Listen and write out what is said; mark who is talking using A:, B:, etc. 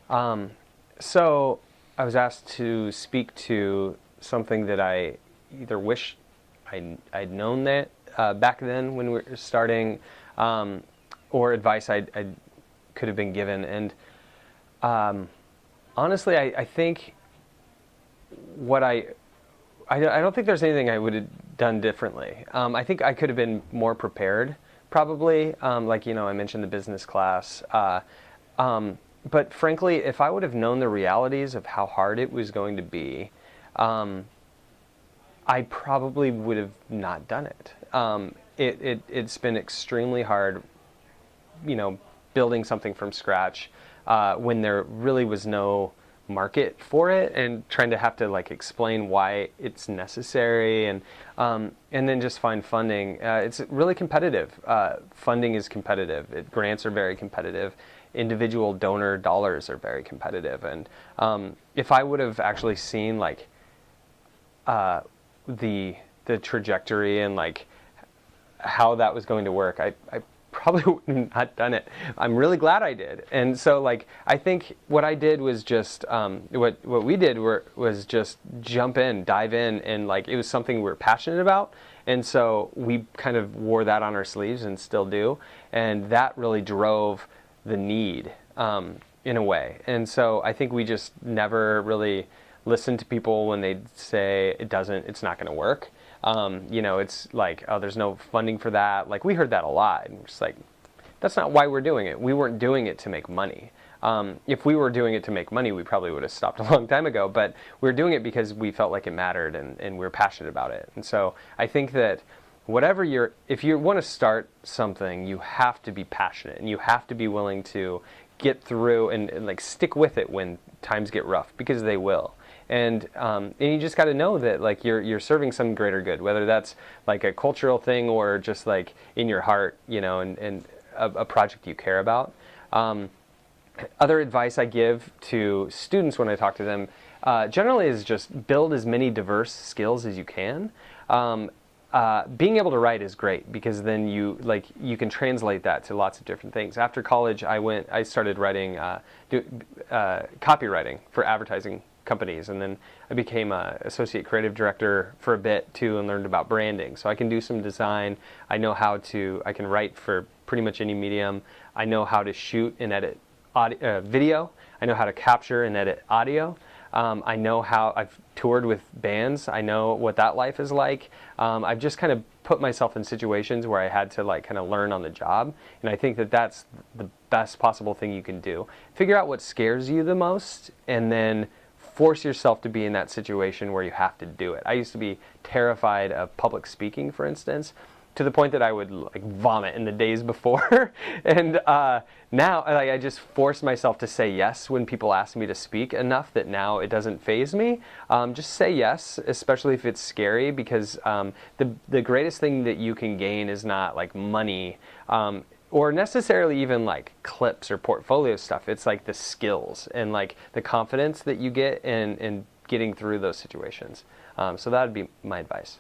A: So I was asked to speak to something that I either wish I'd known that back then when we were starting, or advice I could have been given. And honestly, I think what I don't think there's anything I would have done differently. I think I could have been more prepared, probably. Like, I mentioned the business class. But frankly, if I would have known the realities of how hard it was going to be, I probably would have not done it. It's been extremely hard, building something from scratch when there really was no market for it, and trying to have to explain why it's necessary, and then just find funding. It's really competitive. Funding is competitive. Grants are very competitive. Individual donor dollars are very competitive, and if I would have actually seen the trajectory and how that was going to work, I probably would have not done it. I'm really glad I did. And so I think what I did was just what we did was just jump in, dive in, and it was something we were passionate about. And so we kind of wore that on our sleeves and still do. And that really drove the need in a way. And so I think we just never really listened to people when they'd say it's not going to work. It's oh, there's no funding for that. We heard that a lot. And we're just that's not why we're doing it. We weren't doing it to make money. If we were doing it to make money, we probably would have stopped a long time ago. But we were doing it because we felt like it mattered, and we were passionate about it. And so I think that if you want to start something, you have to be passionate, and you have to be willing to get through and stick with it when times get rough, because they will. And you just got to know that you're serving some greater good, whether that's a cultural thing or just in your heart, and a project you care about. Other advice I give to students when I talk to them generally is just build as many diverse skills as you can. Being able to write is great, because then you can translate that to lots of different things. After college, I started writing copywriting for advertising companies, and then I became an associate creative director for a bit too, and learned about branding. So I can do some design. I can write for pretty much any medium. I know how to shoot and edit video. I know how to capture and edit audio. I know how I've toured with bands. I know what that life is like. I've just kind of put myself in situations where I had to kind of learn on the job. And I think that that's the best possible thing you can do. Figure out what scares you the most, and then force yourself to be in that situation where you have to do it. I used to be terrified of public speaking, for instance, to the point that I would vomit in the days before. And now I just force myself to say yes when people ask me to speak enough that now it doesn't faze me. Just say yes, especially if it's scary, because the greatest thing that you can gain is not money, or necessarily even clips or portfolio stuff. It's the skills and the confidence that you get in getting through those situations. So that would be my advice.